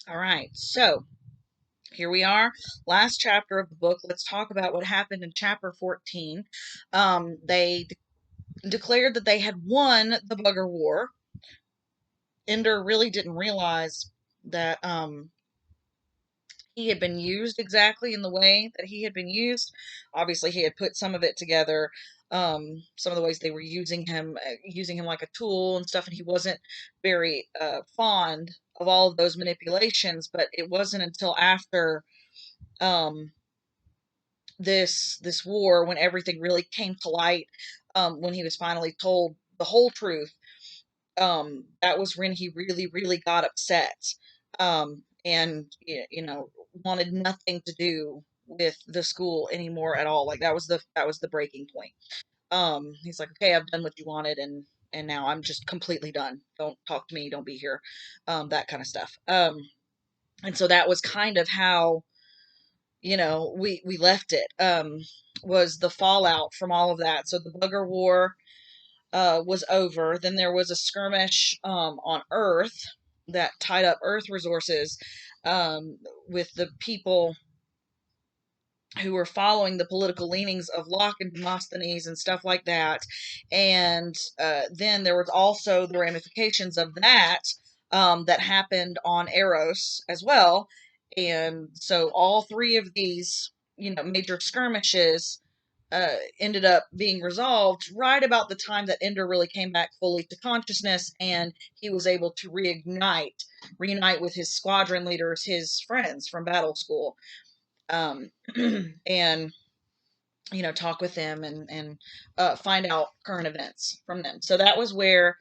All right, so here we are, last chapter of the book. Let's talk about what happened in chapter 14. They declared that they had won the Bugger War. Ender really didn't realize that he had been used exactly in the way that he had been used. Obviously, he had put some of it together. Some of the ways they were using him like a tool and stuff, and he wasn't very fond of all of those manipulations. But it wasn't until after um, this war, when everything really came to light, when he was finally told the whole truth, that was when he really got upset, and wanted nothing to do with the school anymore at all. Like that was the breaking point. He's like, okay, I've done what you wanted, and now I'm just completely done. Don't talk to me, don't be here, that kind of stuff. And so that was kind of how we left it, was the fallout from all of that. So the Bugger War was over. Then there was a skirmish on Earth that tied up Earth resources, with the people who were following the political leanings of Locke and Demosthenes and stuff like that. And then there was also the ramifications of that, that happened on Eros as well. And so all three of these, major skirmishes ended up being resolved right about the time that Ender really came back fully to consciousness, and he was able to reunite with his squadron leaders, his friends from battle school, um, and talk with them and find out current events from them. So that was where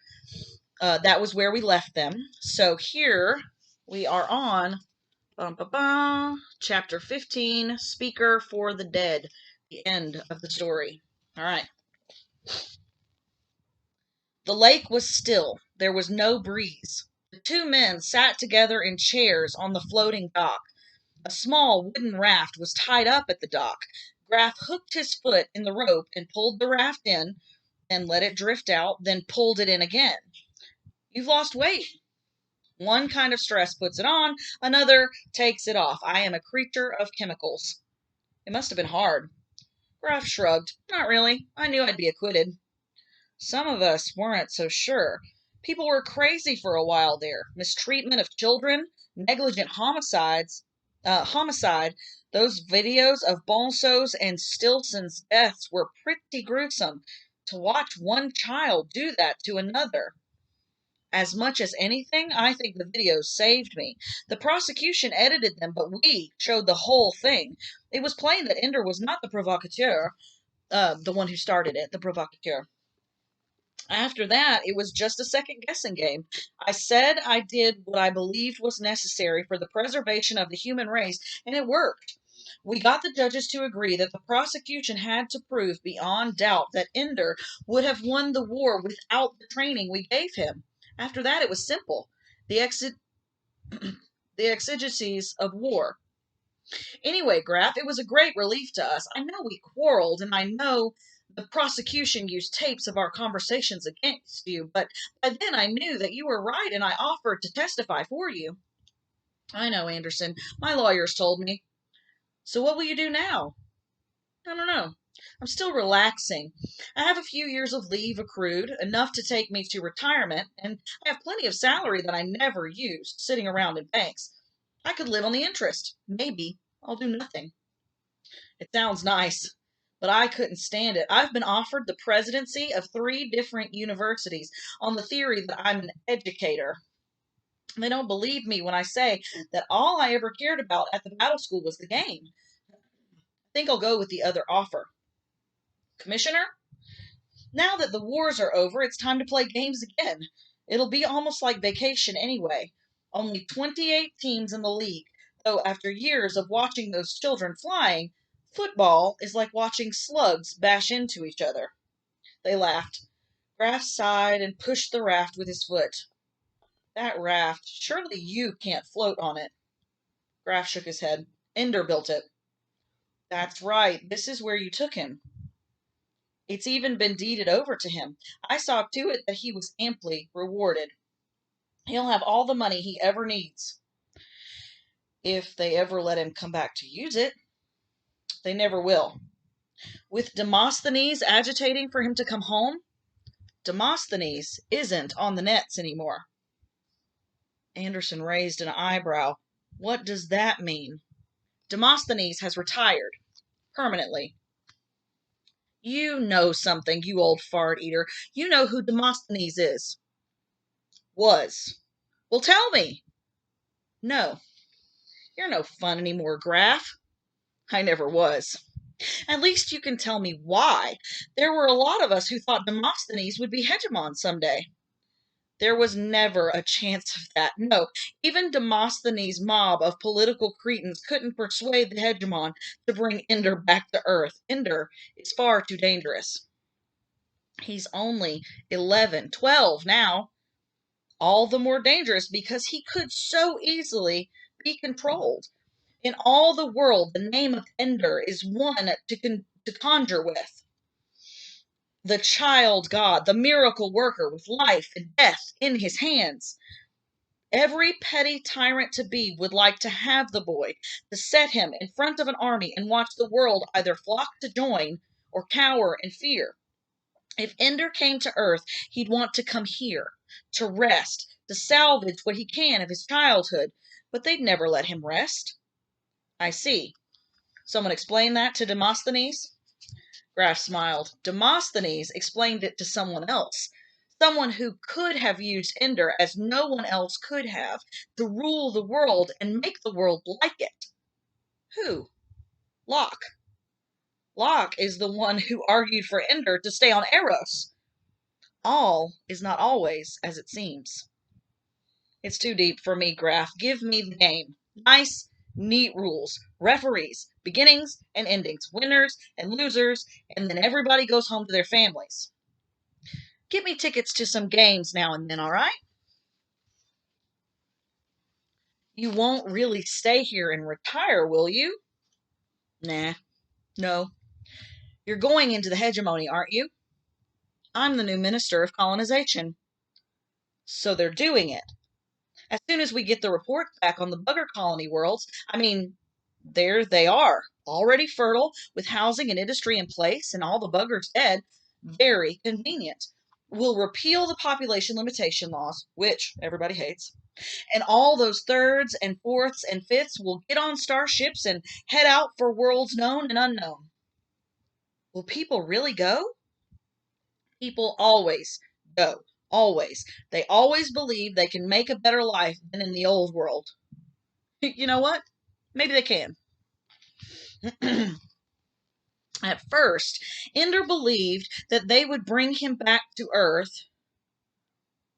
we left them. So here we are on chapter 15, Speaker for the Dead, the end of the story. All right. The lake was still. There was no breeze. The two men sat together in chairs on the floating dock. A small wooden raft was tied up at the dock. Graf hooked his foot in the rope and pulled the raft in, then let it drift out, then pulled it in again. You've lost weight. One kind of stress puts it on, another takes it off. I am a creature of chemicals. It must have been hard. Graf shrugged. Not really. I knew I'd be acquitted. Some of us weren't so sure. People were crazy for a while there. Mistreatment of children, negligent homicide. Those videos of Bonso's and Stilson's deaths were pretty gruesome. To watch one child do that to another. As much as anything, I think the videos saved me. The prosecution edited them, but we showed the whole thing. It was plain that Ender was not the provocateur, the one who started it, the provocateur. After that, it was just a second guessing game. I said I did what I believed was necessary for the preservation of the human race, and it worked. We got the judges to agree that the prosecution had to prove beyond doubt that Ender would have won the war without the training we gave him. After that, it was simple. The the exigencies of war. Anyway, Graf, it was a great relief to us. I know we quarreled, and I know the prosecution used tapes of our conversations against you, but by then I knew that you were right, and I offered to testify for you. I know, Anderson. My lawyers told me. So what will you do now? I don't know. I'm still relaxing. I have a few years of leave accrued, enough to take me to retirement, and I have plenty of salary that I never used, sitting around in banks. I could live on the interest. Maybe I'll do nothing. It sounds nice, but I couldn't stand it. I've been offered the presidency of three different universities on the theory that I'm an educator. They don't believe me when I say that all I ever cared about at the battle school was the game. I think I'll go with the other offer. Commissioner, now that the wars are over, it's time to play games again. It'll be almost like vacation anyway. Only 28 teams in the league, though after years of watching those children flying, football is like watching slugs bash into each other. They laughed. Graf sighed and pushed the raft with his foot. That raft, surely you can't float on it. Graf shook his head. Ender built it. That's right. This is where you took him. It's even been deeded over to him. I saw to it that he was amply rewarded. He'll have all the money he ever needs. if they ever let him come back to use it. They never will. With Demosthenes agitating for him to come home, Demosthenes isn't on the nets anymore. Anderson raised an eyebrow. What does that mean? Demosthenes has retired. Permanently. You know something, you old fart eater. You know who Demosthenes is. Was. Well, tell me. No. You're no fun anymore, Graf. I never was. At least you can tell me why. There were a lot of us who thought Demosthenes would be hegemon someday. There was never a chance of that. No, even Demosthenes' mob of political cretins couldn't persuade the hegemon to bring Ender back to Earth. Ender is far too dangerous. He's only 11, 12 now. All the more dangerous because he could so easily be controlled. In all the world, the name of Ender is one to conjure with. The child god, the miracle worker with life and death in his hands. Every petty tyrant to be would like to have the boy, to set him in front of an army and watch the world either flock to join or cower in fear. If Ender came to Earth, he'd want to come here, to rest, to salvage what he can of his childhood, but they'd never let him rest. I see. Someone explain that to Demosthenes? Graf smiled. Demosthenes explained it to someone else. Someone who could have used Ender as no one else could have, to rule the world and make the world like it. Who? Locke. Locke is the one who argued for Ender to stay on Eros. All is not always as it seems. It's too deep for me, Graf. Give me the game. Nice, neat rules. Referees. Beginnings and endings. Winners and losers. And then everybody goes home to their families. Get me tickets to some games now and then, all right? You won't really stay here and retire, will you? Nah. No. You're going into the hegemony, aren't you? I'm the new Minister of Colonization. So they're doing it. As soon as we get the report back on the bugger colony worlds, there they are, already fertile, with housing and industry in place, and all the buggers dead. Very convenient. We'll repeal the population limitation laws, which everybody hates, and all those thirds and fourths and fifths will get on starships and head out for worlds known and unknown. Will people really go? People always go. Always. They always believe they can make a better life than in the old world. You know what? Maybe they can. At first, Ender believed that they would bring him back to Earth.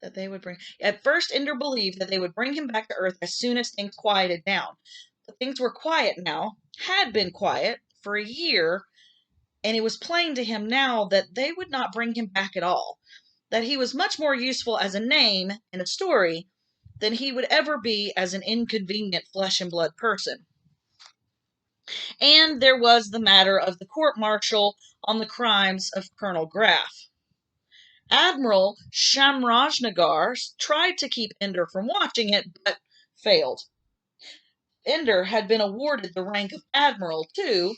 At first, Ender believed that they would bring him back to Earth as soon as things quieted down. But things were quiet now, had been quiet for a year, and it was plain to him now that they would not bring him back at all. That he was much more useful as a name and a story than he would ever be as an inconvenient flesh and blood person. And there was the matter of the court-martial on the crimes of Colonel Graf. Admiral Shamrajnagar tried to keep Ender from watching it, but failed. Ender had been awarded the rank of admiral, too,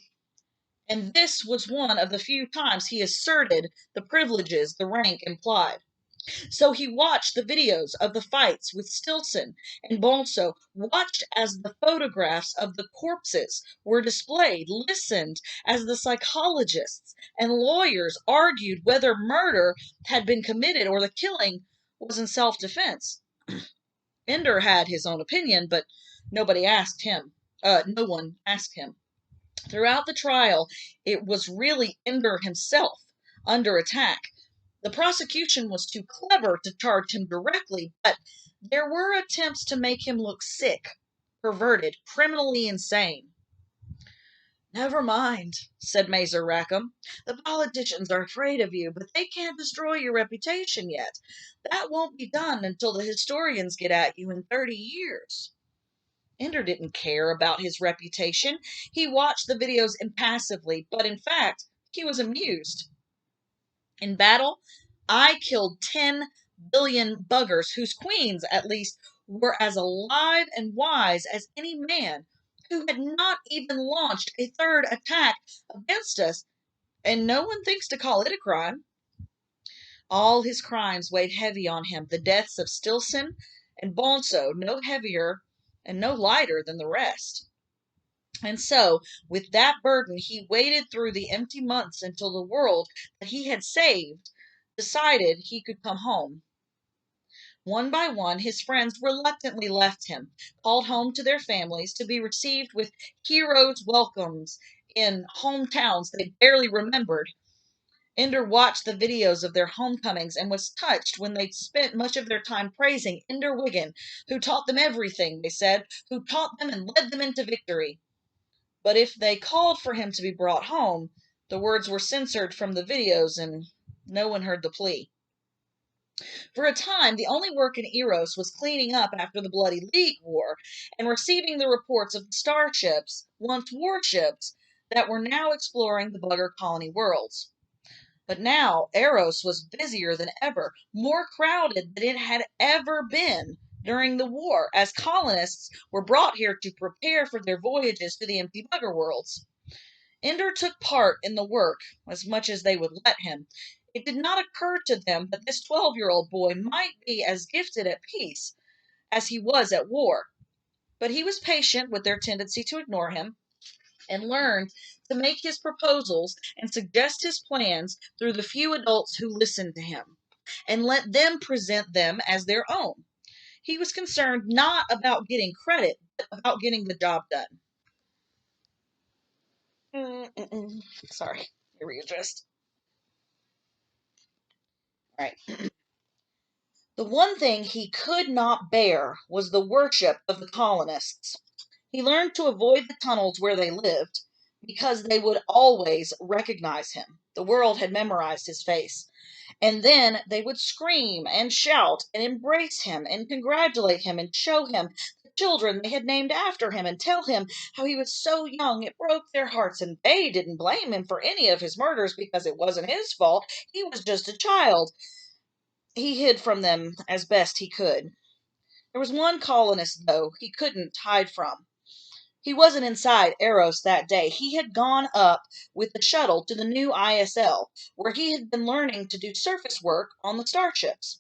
and this was one of the few times he asserted the privileges the rank implied. So he watched the videos of the fights with Stilson and Bonso, watched as the photographs of the corpses were displayed, listened as the psychologists and lawyers argued whether murder had been committed or the killing was in self-defense. Ender had his own opinion, but nobody asked him. No one asked him. Throughout the trial, it was really Ender himself under attack. The prosecution was too clever to charge him directly, but there were attempts to make him look sick, perverted, criminally insane. Never mind, said Mazer Rackham. The politicians are afraid of you, but they can't destroy your reputation yet. That won't be done until the historians get at you in 30 years. Ender didn't care about his reputation. He watched the videos impassively, but in fact, he was amused. In battle, I killed 10 billion buggers whose queens, at least, were as alive and wise as any man, who had not even launched a third attack against us, and no one thinks to call it a crime. All his crimes weighed heavy on him, the deaths of Stilson and Bonso no heavier and no lighter than the rest. And so, with that burden, he waited through the empty months until the world that he had saved decided he could come home. One by one, his friends reluctantly left him, called home to their families to be received with heroes' welcomes in hometowns they barely remembered. Ender watched the videos of their homecomings and was touched when they spent much of their time praising Ender Wiggin, who taught them everything, they said, who taught them and led them into victory. But if they called for him to be brought home, the words were censored from the videos and no one heard the plea. For a time, the only work in Eros was cleaning up after the Bloody League War and receiving the reports of the starships, once warships, that were now exploring the Bugger colony worlds. But now Eros was busier than ever, more crowded than it had ever been during the war, as colonists were brought here to prepare for their voyages to the empty Bugger worlds. Ender took part in the work as much as they would let him. It did not occur to them that this 12-year-old boy might be as gifted at peace as he was at war. But he was patient with their tendency to ignore him and learned to make his proposals and suggest his plans through the few adults who listened to him and let them present them as their own. He was concerned not about getting credit, but about getting the job done. Sorry, readjust. All right. The one thing he could not bear was the worship of the colonists. He learned to avoid the tunnels where they lived because they would always recognize him. The world had memorized his face. And then they would scream and shout and embrace him and congratulate him and show him the children they had named after him and tell him how he was so young it broke their hearts, and they didn't blame him for any of his murders because it wasn't his fault. He was just a child. He hid from them as best he could. There was one colonist, though, he couldn't hide from. He wasn't inside Eros that day. He had gone up with the shuttle to the new ISL, where he had been learning to do surface work on the starships.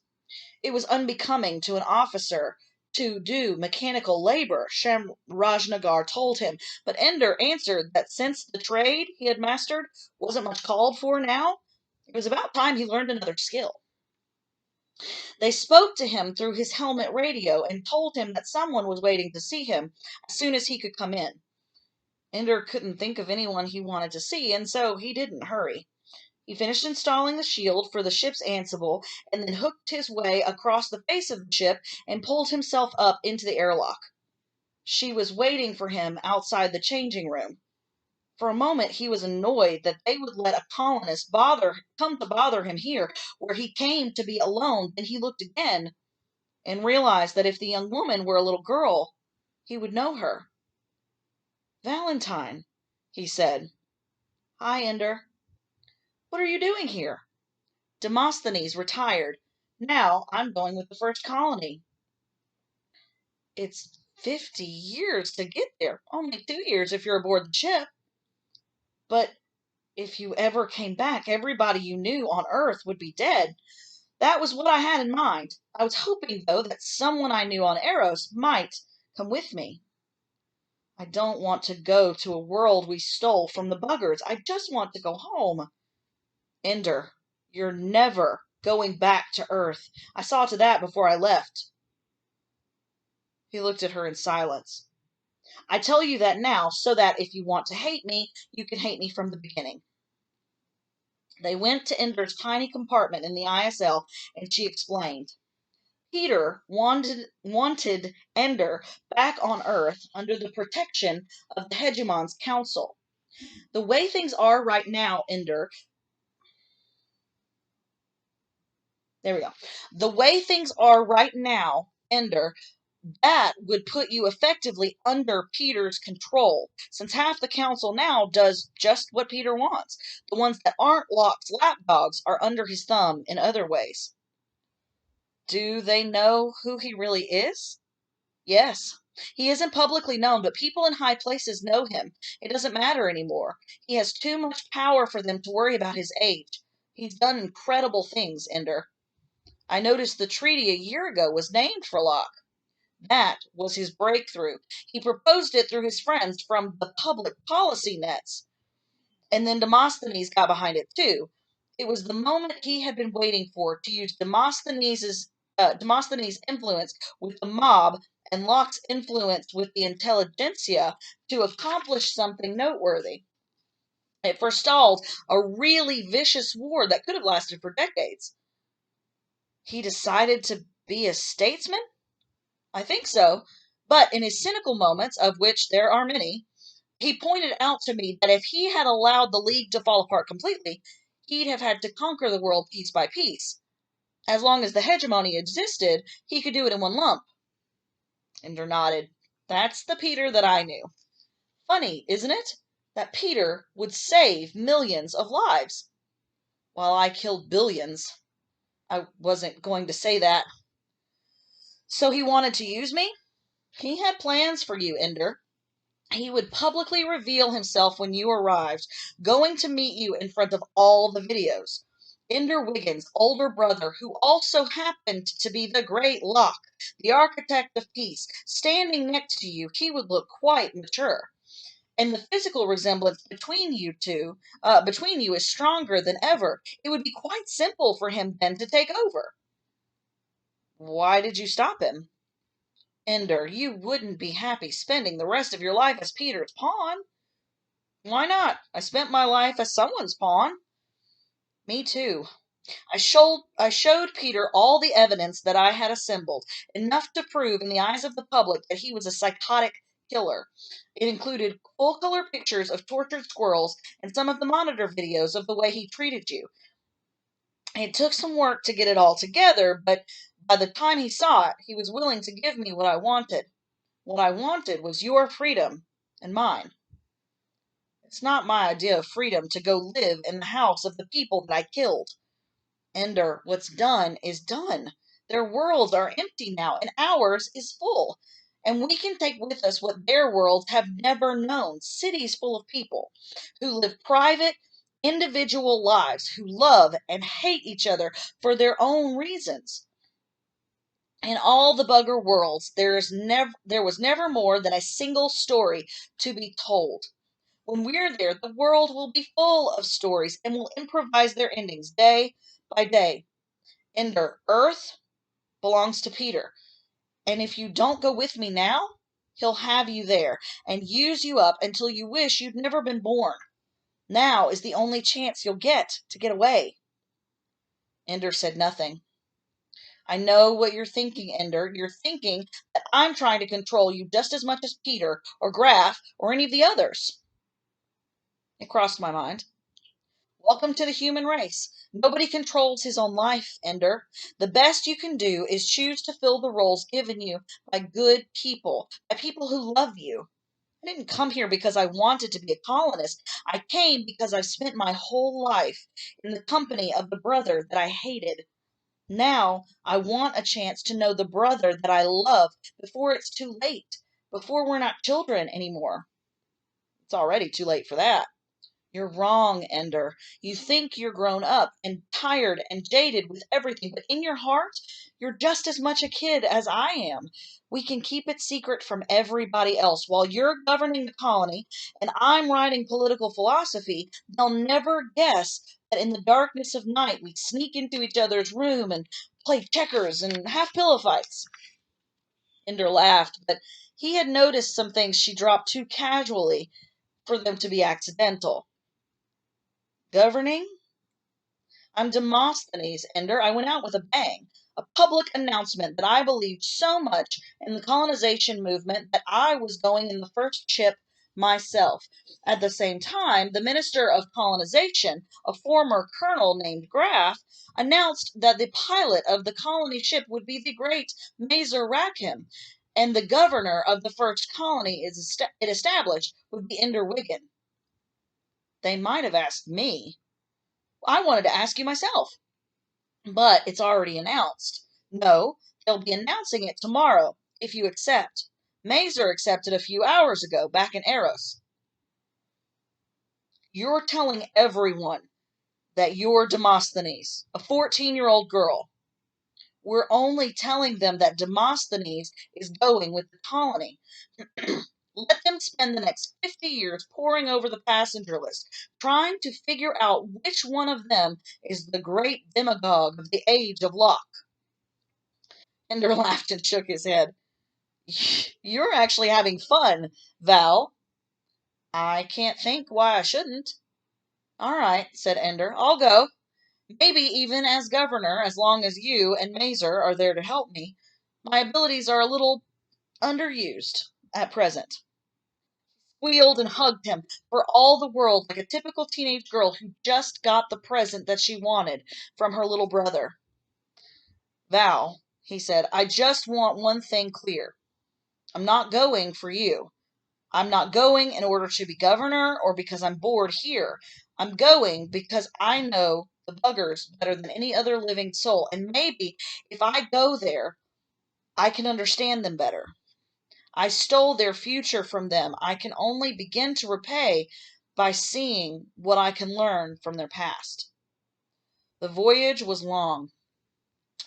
It was unbecoming to an officer to do mechanical labor, Shamrajnagar told him, but Ender answered that since the trade he had mastered wasn't much called for now, it was about time he learned another skill. They spoke to him through his helmet radio and told him that someone was waiting to see him as soon as he could come in. Ender couldn't think of anyone he wanted to see, and so he didn't hurry. He finished installing the shield for the ship's Ansible, and then hooked his way across the face of the ship and pulled himself up into the airlock. She was waiting for him outside the changing room. For a moment he was annoyed that they would let a colonist come to bother him here, where he came to be alone. Then he looked again and realized that if the young woman were a little girl, he would know her. "Valentine," he said. "Hi, Ender. What are you doing here?" "Demosthenes retired. Now I'm going with the first colony." "It's 50 years to get there. Only 2 years if you're aboard the ship." "But if you ever came back, everybody you knew on Earth would be dead. That was what I had in mind. I was hoping, though, that someone I knew on Eros might come with me. I don't want to go to a world we stole from the Buggers. I just want to go home." "Ender, you're never going back to Earth. I saw to that before I left." He looked at her in silence. "I tell you that now so that if you want to hate me, you can hate me from the beginning." They went to Ender's tiny compartment in the ISL, and she explained. Peter wanted Ender back on Earth under the protection of the Hegemon's Council. The way things are right now, Ender. There we go. The way things are right now, Ender, that would put you effectively under Peter's control, since half the council now does just what Peter wants. The ones that aren't Locke's lapdogs are under his thumb in other ways. Do they know who he really is? Yes. He isn't publicly known, but people in high places know him. It doesn't matter anymore. He has too much power for them to worry about his age. He's done incredible things, Ender. I noticed the treaty a year ago was named for Locke. That was his breakthrough. He proposed it through his friends from the public policy nets. And then Demosthenes got behind it too. It was the moment he had been waiting for to use Demosthenes' influence with the mob and Locke's influence with the intelligentsia to accomplish something noteworthy. It forestalled a really vicious war that could have lasted for decades. He decided to be a statesman? I think so. But in his cynical moments, of which there are many, he pointed out to me that if he had allowed the League to fall apart completely, he'd have had to conquer the world piece by piece. As long as the hegemony existed, he could do it in one lump. Ender nodded. That's the Peter that I knew. Funny, isn't it? That Peter would save millions of lives, while I killed billions. I wasn't going to say that. So he wanted to use me? He had plans for you, Ender. He would publicly reveal himself when you arrived, going to meet you in front of all the videos. Ender Wiggins' older brother, who also happened to be the great Locke, the architect of peace, standing next to you, he would look quite mature. And the physical resemblance between you is stronger than ever. It would be quite simple for him then to take over. Why did you stop him? Ender, you wouldn't be happy spending the rest of your life as Peter's pawn. Why not? I spent my life as someone's pawn. Me too. I showed Peter all the evidence that I had assembled, enough to prove in the eyes of the public that he was a psychotic killer. It included full-color pictures of tortured squirrels and some of the monitor videos of the way he treated you. It took some work to get it all together, but by the time he saw it, he was willing to give me what I wanted. What I wanted was your freedom and mine. It's not my idea of freedom to go live in the house of the people that I killed. Ender, what's done is done. Their worlds are empty now, and ours is full. And we can take with us what their worlds have never known, cities full of people who live private, individual lives, who love and hate each other for their own reasons. In all the bugger worlds, there was never more than a single story to be told. When we're there, the world will be full of stories and will improvise their endings day by day. Ender, Earth belongs to Peter. And if you don't go with me now, he'll have you there and use you up until you wish you'd never been born. Now is the only chance you'll get to get away. Ender said nothing. I know what you're thinking, Ender. You're thinking that I'm trying to control you just as much as Peter or Graf or any of the others. It crossed my mind. Welcome to the human race. Nobody controls his own life, Ender. The best you can do is choose to fill the roles given you by good people, by people who love you. I didn't come here because I wanted to be a colonist. I came because I've spent my whole life in the company of the brother that I hated. Now I want a chance to know the brother that I love before it's too late, before we're not children anymore. It's already too late for that. You're wrong, Ender. You think you're grown up and tired and jaded with everything, but in your heart, you're just as much a kid as I am. We can keep it secret from everybody else. While you're governing the colony and I'm writing political philosophy, they'll never guess that in the darkness of night we sneak into each other's room and play checkers and have pillow fights. Ender laughed, but he had noticed some things she dropped too casually for them to be accidental. Governing? I'm Demosthenes, Ender. I went out with a bang. A public announcement that I believed so much in the colonization movement that I was going in the first ship myself. At the same time, the Minister of Colonization, a former colonel named Graf, announced that the pilot of the colony ship would be the great Mazer Rackham, and the governor of the first colony it established would be Ender Wiggin. They might have asked me. I wanted to ask you myself, but it's already announced. No, they'll be announcing it tomorrow. if you accept. Mazer accepted a few hours ago, back in Eros. You're telling everyone that you're Demosthenes, a 14-year-old girl. We're only telling them that Demosthenes is going with the colony. Let them spend the next 50 years poring over the passenger list, trying to figure out which one of them is the great demagogue of the age of Locke. Ender laughed and shook his head. You're actually having fun, Val. I can't think why I shouldn't. All right, said Ender. I'll go. Maybe even as governor, as long as you and Mazer are there to help me. My abilities are a little underused at present. Squealed and hugged him for all the world like a typical teenage girl who just got the present that she wanted from her little brother. Val, he said, I just want one thing clear. I'm not going for you. I'm not going in order to be governor or because I'm bored here. I'm going because I know the buggers better than any other living soul, and maybe if I go there, I can understand them better. I stole their future from them. I can only begin to repay by seeing what I can learn from their past. The voyage was long.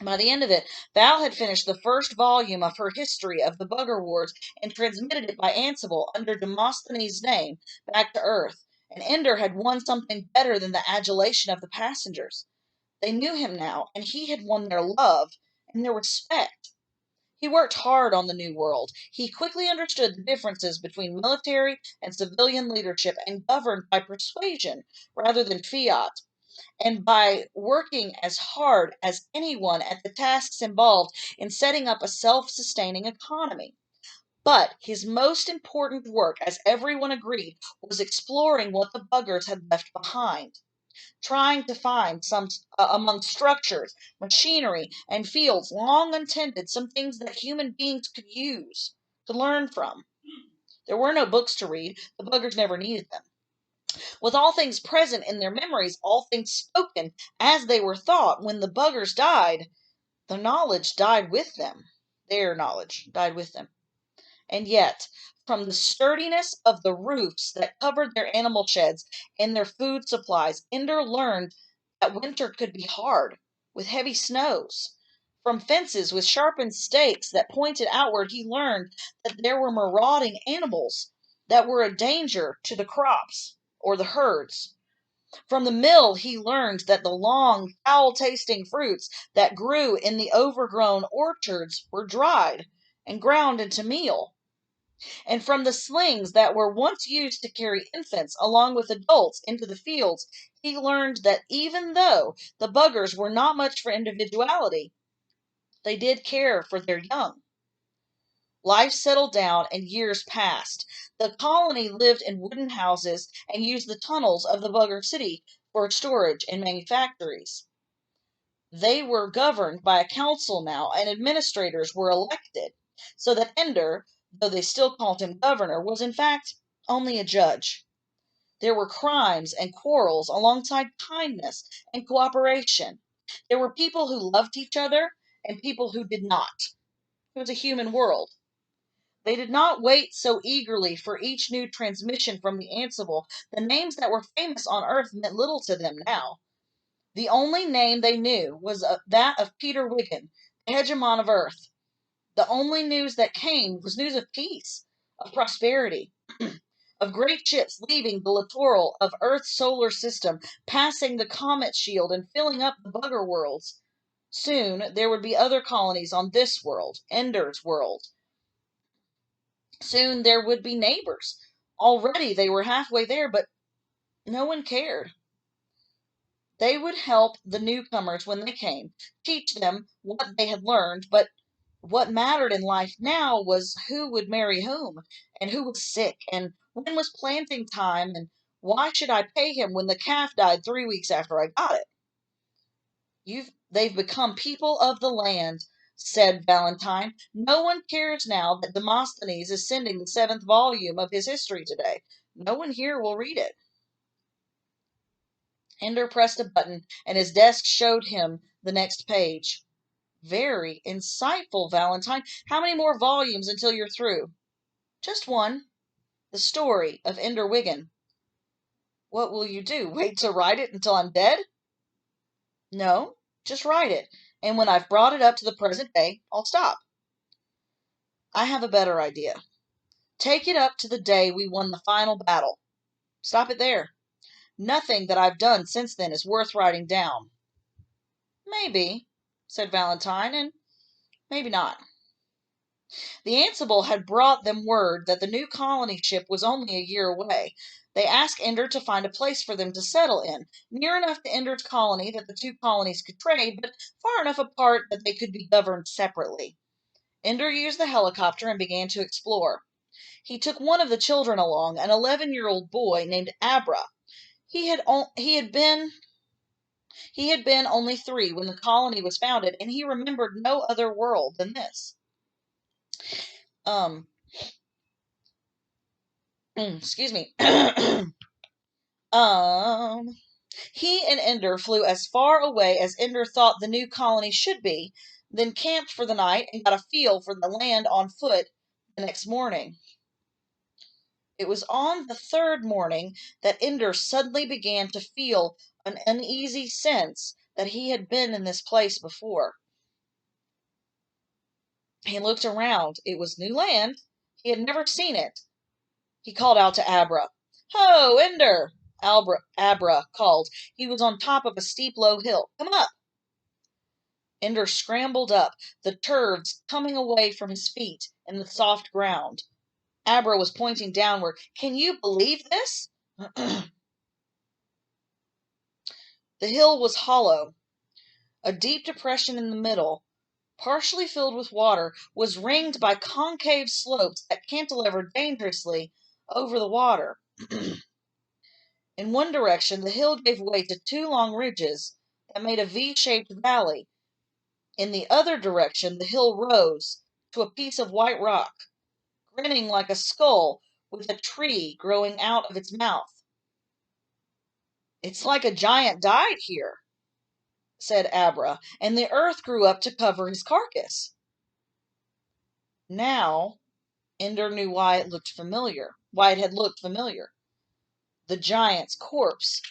By the end of it, Val had finished the first volume of her history of the Bugger Wars and transmitted it by Ansible under Demosthenes' name back to Earth, and Ender had won something better than the adulation of the passengers. They knew him now, and he had won their love and their respect. He worked hard on the New World. He quickly understood the differences between military and civilian leadership and governed by persuasion rather than fiat, and by working as hard as anyone at the tasks involved in setting up a self-sustaining economy. But his most important work, as everyone agreed, was exploring what the buggers had left behind, trying to find among structures, machinery, and fields long untended some things that human beings could use, to learn from. There were no books to read. The buggers never needed them. With all things present in their memories, all things spoken as they were thought, when the buggers died, the knowledge died with them. Their knowledge died with them. And yet, from the sturdiness of the roofs that covered their animal sheds and their food supplies, Ender learned that winter could be hard, with heavy snows. From fences with sharpened stakes that pointed outward, he learned that there were marauding animals that were a danger to the crops or the herds. From the mill, he learned that the long, foul-tasting fruits that grew in the overgrown orchards were dried and ground into meal. And from the slings that were once used to carry infants along with adults into the fields, he learned that even though the buggers were not much for individuality, they did care for their young. Life settled down and years passed. The colony lived in wooden houses and used the tunnels of the Bugger City for storage and manufactories. They were governed by a council now, and administrators were elected, so that Ender, though they still called him governor, was in fact only a judge. There were crimes and quarrels alongside kindness and cooperation. There were people who loved each other and people who did not. It was a human world. They did not wait so eagerly for each new transmission from the Ansible. The names that were famous on Earth meant little to them now. The only name they knew was that of Peter Wiggin, the hegemon of Earth. The only news that came was news of peace, of prosperity, of great ships leaving the littoral of Earth's solar system, passing the comet shield and filling up the bugger worlds. Soon there would be other colonies on this world, Ender's world. Soon there would be neighbors. Already they were halfway there, but no one cared. They would help the newcomers when they came, teach them what they had learned, but what mattered in life now was who would marry whom, and who was sick, and when was planting time, and why should I pay him when the calf died 3 weeks after I got it? They've become people of the land, said Valentine. No one cares now that Demosthenes is sending the 7th volume of his history today. No one here will read it. Ender pressed a button, and his desk showed him the next page. Very insightful, Valentine. How many more volumes until you're through? Just one. The story of Ender Wiggin. What will you do? Wait to write it until I'm dead? No, just write it. And when I've brought it up to the present day, I'll stop. I have a better idea. Take it up to the day we won the final battle. Stop it there. Nothing that I've done since then is worth writing down. Maybe, said Valentine, and maybe not. The Ansible had brought them word that the new colony ship was only a year away. They asked Ender to find a place for them to settle in, near enough to Ender's colony that the two colonies could trade, but far enough apart that they could be governed separately. Ender used the helicopter and began to explore. He took one of the children along, an 11-year-old boy named Abra. He had been only 3 when the colony was founded, and he remembered no other world than this. Excuse me. He and Ender flew as far away as Ender thought the new colony should be, then camped for the night and got a feel for the land on foot the next morning. It was on the 3rd morning that Ender suddenly began to feel an uneasy sense that he had been in this place before. He looked around. It was new land. He had never seen it. He called out to Abra. "Ho, Ender!" Abra called. He was on top of a steep, low hill. "Come up!" Ender scrambled up, the turves coming away from his feet in the soft ground. Abra was pointing downward. "Can you believe this?" The hill was hollow. A deep depression in the middle, partially filled with water, was ringed by concave slopes that cantilevered dangerously over the water. In one direction, the hill gave way to 2 long ridges that made a V-shaped valley. In the other direction, the hill rose to a piece of white rock, grinning like a skull with a tree growing out of its mouth. "It's like a giant died here," said Abra, "and the earth grew up to cover his carcass." Now Ender knew why it had looked familiar. The giant's corpse.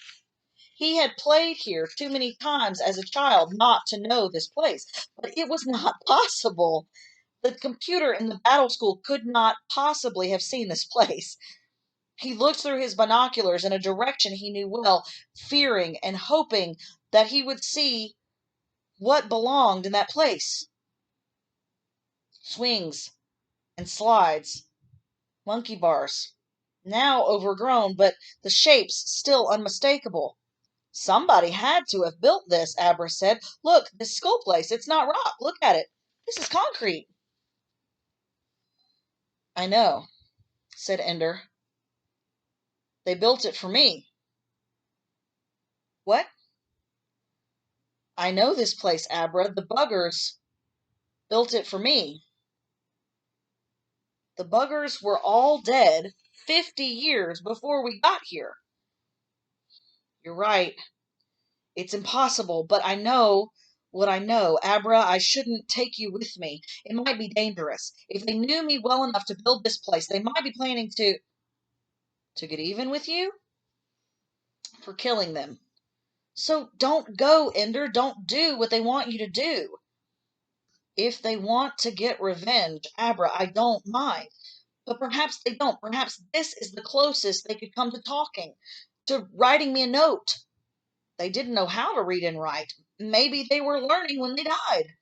He had played here too many times as a child not to know this place, but it was not possible. The computer in the battle school could not possibly have seen this place. He looked through his binoculars in a direction he knew well, fearing and hoping that he would see what belonged in that place. Swings and slides, monkey bars, now overgrown, but the shapes still unmistakable. "Somebody had to have built this," Abra said. "Look, this skull place, it's not rock. Look at it. This is concrete." "I know," said Ender. "They built it for me." "What?" "I know this place, Abra. The buggers built it for me." "The buggers were all dead 50 years before we got here." "You're right. It's impossible, but I know what I know. Abra, I shouldn't take you with me. It might be dangerous. If they knew me well enough to build this place, they might be planning to get even with you for killing them. So don't go, Ender. Don't do what they want you to do. If they want to get revenge, Abra, I don't mind. But perhaps they don't. Perhaps this is the closest they could come to talking, to writing me a note. They didn't know how to read and write. Maybe they were learning when they died.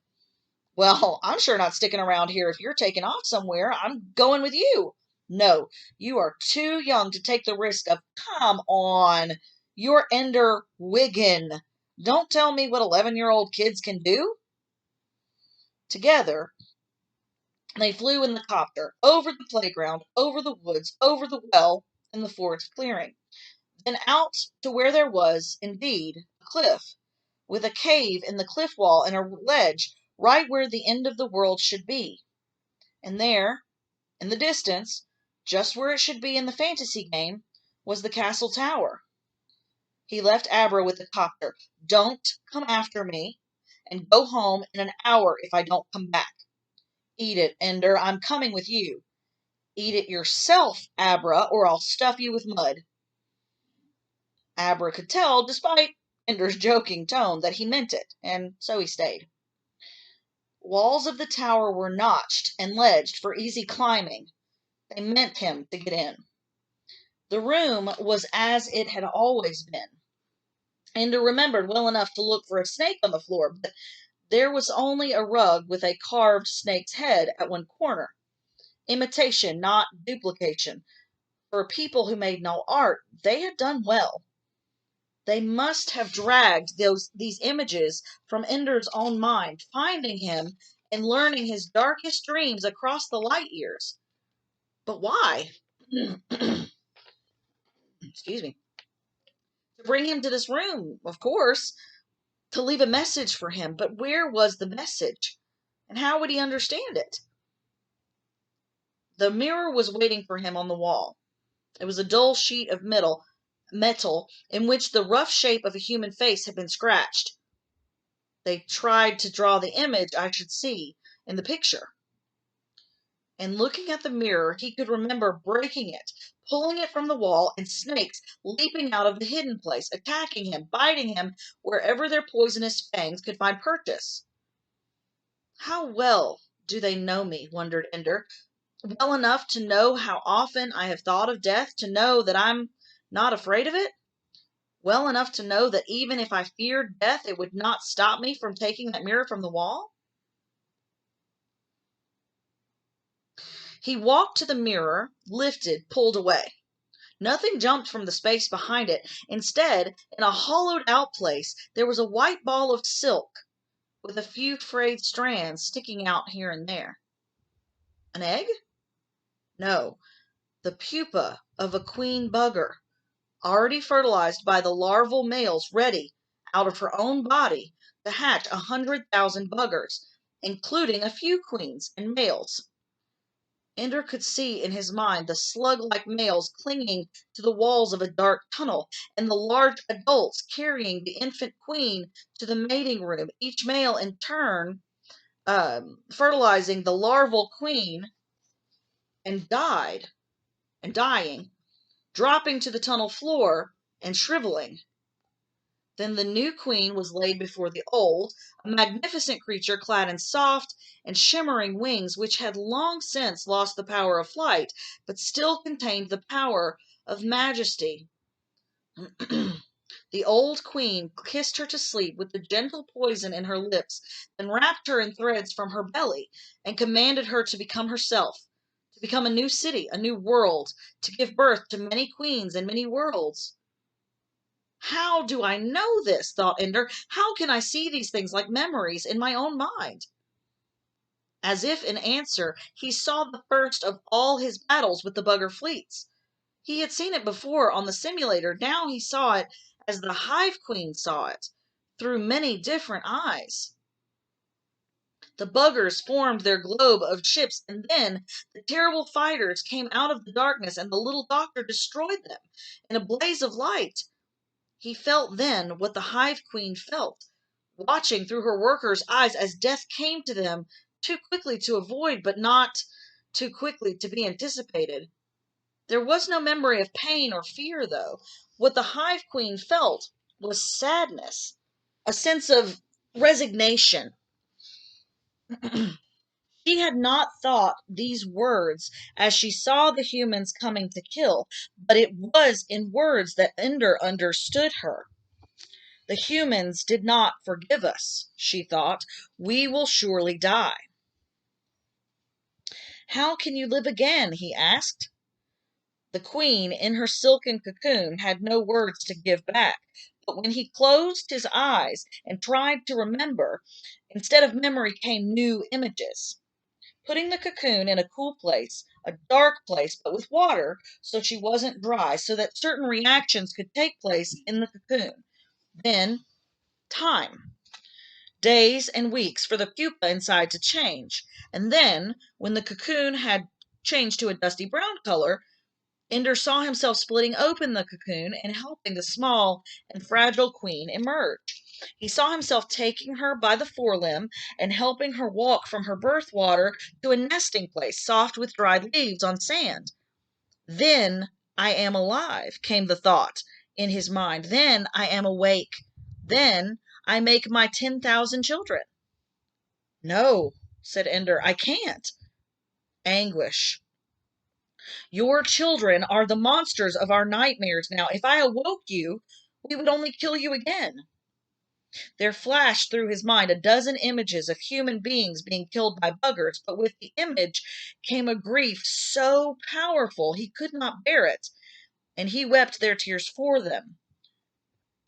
Well, I'm sure not sticking around here if you're taking off somewhere. I'm going with you. No, you are too young to take the risk of, come on, you're Ender Wiggin. Don't tell me what 11-year-old kids can do." Together, they flew in the copter, over the playground, over the woods, over the well, and the forest clearing. Then out to where there was, indeed, a cliff, with a cave in the cliff wall and a ledge right where the end of the world should be. And there, in the distance, just where it should be in the fantasy game, was the castle tower. He left Abra with the copter. "Don't come after me, and go home in an hour if I don't come back. Eat it, Ender. I'm coming with you. Eat it yourself, Abra, or I'll stuff you with mud. Abra could tell, despite Ender's joking tone, that he meant it, and so he stayed. Walls of the tower were notched and ledged for easy climbing. They meant him to get in. The room was as it had always been. Ender remembered well enough to look for a snake on the floor, but there was only a rug with a carved snake's head at one corner. Imitation, not duplication. For people who made no art, they had done well. They must have dragged these images from Ender's own mind, finding him and learning his darkest dreams across the light years. But why? Excuse me. To bring him to this room, of course, to leave a message for him. But where was the message? And how would he understand it? The mirror was waiting for him on the wall. It was a dull sheet of metal in which the rough shape of a human face had been scratched. They tried to draw the image I should see in the picture. And looking at the mirror, he could remember breaking it, pulling it from the wall, and snakes leaping out of the hidden place, attacking him, biting him wherever their poisonous fangs could find purchase. How well do they know me, wondered Ender. Well enough to know how often I have thought of death, to know that I'm not afraid of it? Well enough to know that even if I feared death, it would not stop me from taking that mirror from the wall? He walked to the mirror, lifted, pulled away. Nothing jumped from the space behind it. Instead, in a hollowed-out place, there was a white ball of silk, with a few frayed strands sticking out here and there. An egg? No, the pupa of a queen bugger, already fertilized by the larval males, ready, out of her own body, to hatch 100,000 buggers, including a few queens and males. Ender could see in his mind the slug-like males clinging to the walls of a dark tunnel, and the large adults carrying the infant queen to the mating room, each male in turn fertilizing the larval queen and dying, dropping to the tunnel floor and shriveling. Then the new queen was laid before the old, a magnificent creature clad in soft and shimmering wings which had long since lost the power of flight, but still contained the power of majesty. The old queen kissed her to sleep with the gentle poison in her lips, then wrapped her in threads from her belly, and commanded her to become herself, to become a new city, a new world, to give birth to many queens and many worlds. How do I know this? Thought Ender. How can I see these things like memories in my own mind? As if in answer, he saw the first of all his battles with the bugger fleets. He had seen it before on the simulator. Now he saw it as the Hive Queen saw it, through many different eyes. The buggers formed their globe of ships, and then the terrible fighters came out of the darkness, and the little doctor destroyed them in a blaze of light. He felt then what the Hive Queen felt, watching through her workers' eyes as death came to them, too quickly to avoid, but not too quickly to be anticipated. There was no memory of pain or fear, though. What the Hive Queen felt was sadness, a sense of resignation. She had not thought these words as she saw the humans coming to kill, but it was in words that Ender understood her. The humans did not forgive us, she thought. We will surely die. How can you live again? He asked. The queen, in her silken cocoon, had no words to give back, but when he closed his eyes and tried to remember, instead of memory came new images. Putting the cocoon in a cool place, a dark place, but with water, so she wasn't dry, so that certain reactions could take place in the cocoon. Then, time. Days and weeks for the pupa inside to change. And then, when the cocoon had changed to a dusty brown color, Ender saw himself splitting open the cocoon and helping the small and fragile queen emerge. He saw himself taking her by the forelimb and helping her walk from her birth water to a nesting place soft with dried leaves on sand. Then I am alive, came the thought in his mind. Then I am awake. Then I make my 10,000 children. No, said Ender, I can't. Anguish. Your children are the monsters of our nightmares now. If I awoke you, we would only kill you again. There flashed through his mind a dozen images of human beings being killed by buggers, but with the image came a grief so powerful he could not bear it, and he wept their tears for them.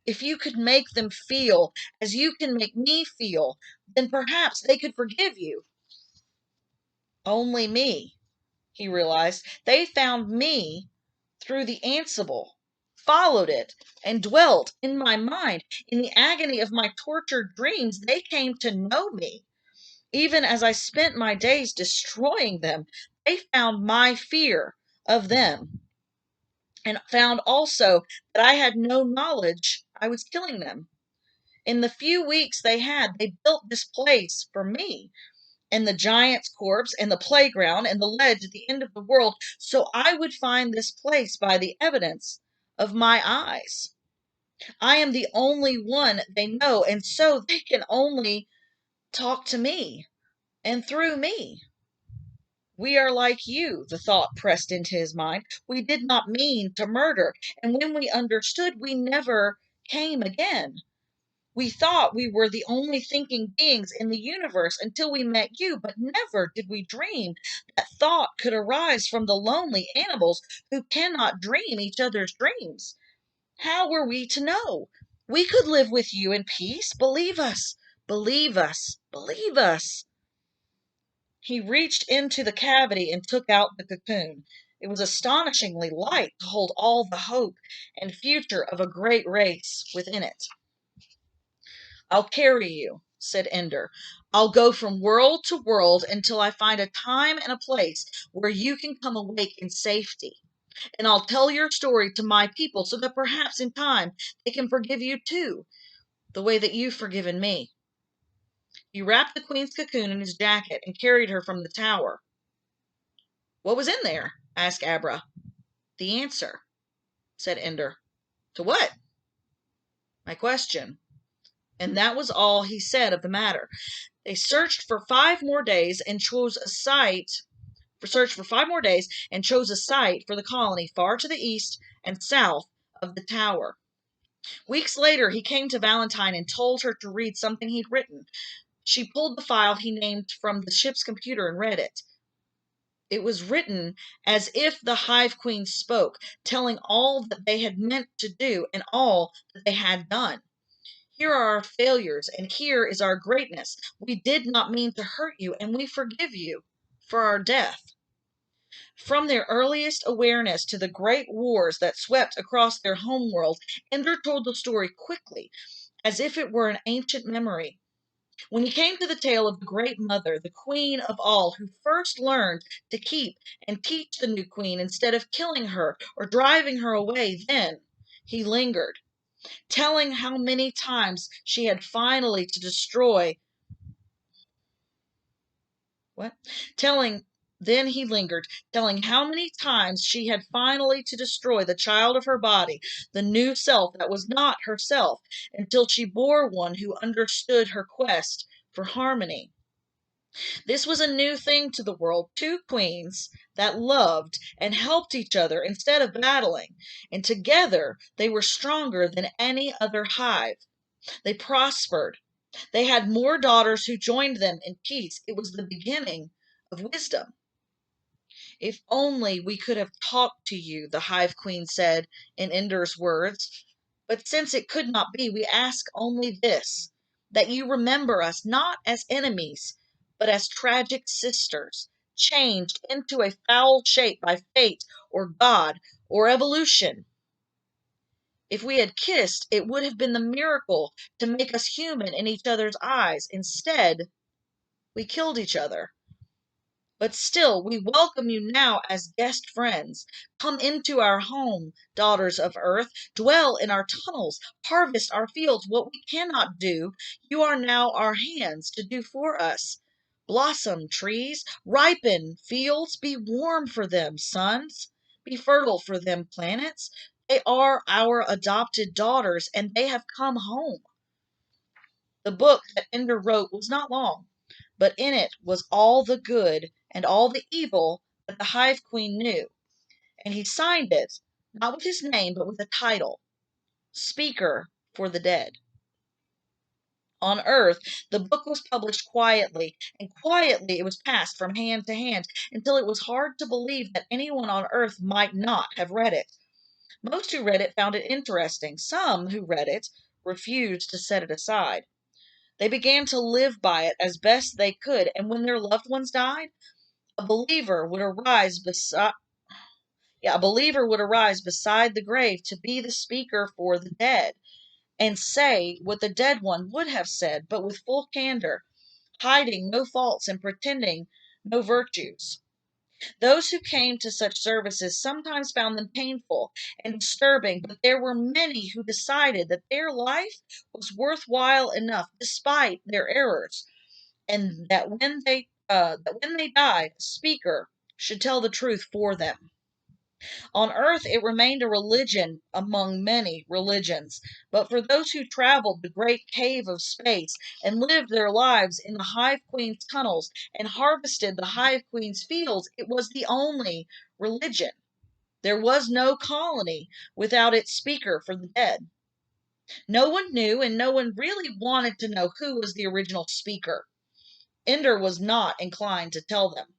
If you could make them feel as you can make me feel, then perhaps they could forgive you. Only me, he realized. They found me through the Ansible, followed it, and dwelt in my mind. In the agony of my tortured dreams, they came to know me. Even as I spent my days destroying them, they found my fear of them, and found also that I had no knowledge I was killing them. In the few weeks they had, they built this place for me, and the giant's corpse, and the playground, and the ledge at the end of the world, so I would find this place by the evidence of my eyes. I am the only one they know, and so they can only talk to me, and through me. We are like you, the thought pressed into his mind. We did not mean to murder, and when we understood, we never came again. We thought we were the only thinking beings in the universe until we met you, but never did we dream that thought could arise from the lonely animals who cannot dream each other's dreams. How were we to know? We could live with you in peace. Believe us, believe us, believe us. He reached into the cavity and took out the cocoon. It was astonishingly light to hold all the hope and future of a great race within it. I'll carry you, said Ender. I'll go from world to world until I find a time and a place where you can come awake in safety. And I'll tell your story to my people so that perhaps in time they can forgive you too, the way that you've forgiven me. He wrapped the queen's cocoon in his jacket and carried her from the tower. What was in there? Asked Abra. The answer, said Ender. To what? My question. And that was all he said of the matter. They searched for 5 more days and chose a site for the colony far to the east and south of the tower. Weeks later, he came to Valentine and told her to read something he'd written. She pulled the file he named from the ship's computer and read it. It was written as if the Hive Queen spoke, telling all that they had meant to do and all that they had done. Here are our failures, and here is our greatness. We did not mean to hurt you, and we forgive you for our death. From their earliest awareness to the great wars that swept across their homeworld, Ender told the story quickly, as if it were an ancient memory. When he came to the tale of the Great Mother, the queen of all, who first learned to keep and teach the new queen instead of killing her or driving her away, then he lingered, telling how many times she had finally to destroy what? Telling Then he lingered, telling how many times she had finally to destroy the child of her body, the new self that was not herself, until she bore one who understood her quest for harmony. This was a new thing to the world, 2 queens that loved and helped each other instead of battling, and together they were stronger than any other hive. They prospered. They had more daughters who joined them in peace. It was the beginning of wisdom. If only we could have talked to you, the Hive Queen said in Ender's words. But since it could not be, we ask only this, that you remember us not as enemies, but as tragic sisters, changed into a foul shape by fate or God or evolution. If we had kissed, it would have been the miracle to make us human in each other's eyes. Instead, we killed each other. But still, we welcome you now as guest friends. Come into our home, daughters of earth. Dwell in our tunnels. Harvest our fields. What we cannot do, you are now our hands to do for us. Blossom, trees. Ripen, fields. Be warm for them, suns. Be fertile for them, planets. They are our adopted daughters, and they have come home. The book that Ender wrote was not long, but in it was all the good and all the evil that the Hive Queen knew, and he signed it, not with his name, but with a title, Speaker for the Dead. On Earth, the book was published quietly, and quietly it was passed from hand to hand until it was hard to believe that anyone on Earth might not have read it. Most who read it found it interesting. Some who read it refused to set it aside. They began to live by it as best they could, and when their loved ones died, a believer would arise beside a believer would arise beside the grave to be the speaker for the dead and say what the dead one would have said, but with full candor, hiding no faults and pretending no virtues. Those who came to such services sometimes found them painful and disturbing, but there were many who decided that their life was worthwhile enough despite their errors, and that when they died, a speaker should tell the truth for them. On earth, it remained a religion among many religions, but for those who traveled the great cave of space and lived their lives in the Hive Queen's tunnels and harvested the Hive Queen's fields, it was the only religion. There was no colony without its speaker for the dead. No one knew, and no one really wanted to know who was the original speaker. Ender was not inclined to tell them.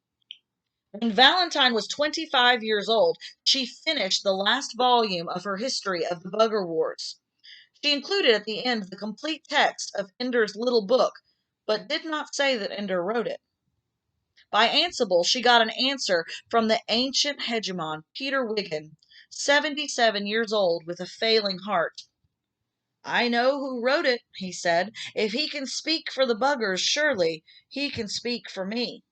When Valentine was 25 years old, she finished the last volume of her history of the Bugger Wars. She included at the end the complete text of Ender's little book, but did not say that Ender wrote it. By Ansible, she got an answer from the ancient hegemon, Peter Wiggin, 77 years old with a failing heart. I know who wrote it, he said. If he can speak for the Buggers, surely he can speak for me.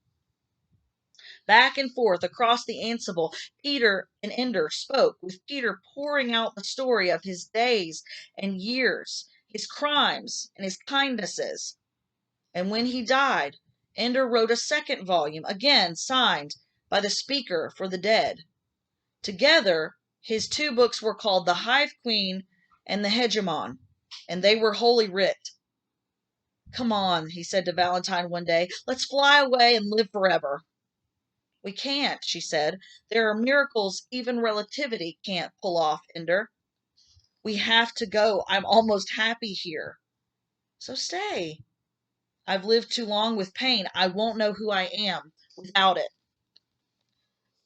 Back and forth across the Ansible, Peter and Ender spoke, with Peter pouring out the story of his days and years, his crimes and his kindnesses. And when he died, Ender wrote a second volume, again signed by the Speaker for the Dead. Together, his two books were called The Hive Queen and The Hegemon, and they were Holy Writ. Come on, he said to Valentine one day, let's fly away and live forever. We can't, she said. There are miracles even relativity can't pull off, Ender. We have to go. I'm almost happy here. So stay. I've lived too long with pain. I won't know who I am without it.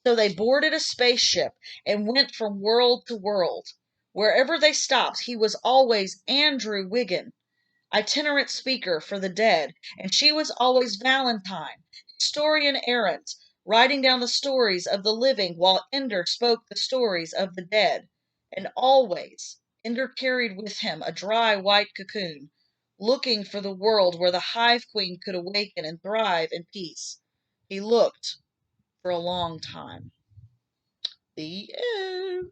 So they boarded a spaceship and went from world to world. Wherever they stopped, he was always Andrew Wiggin, itinerant speaker for the dead, and she was always Valentine, historian errant, writing down the stories of the living while Ender spoke the stories of the dead. And always Ender carried with him a dry white cocoon, looking for the world where the Hive Queen could awaken and thrive in peace. He looked for a long time. The end.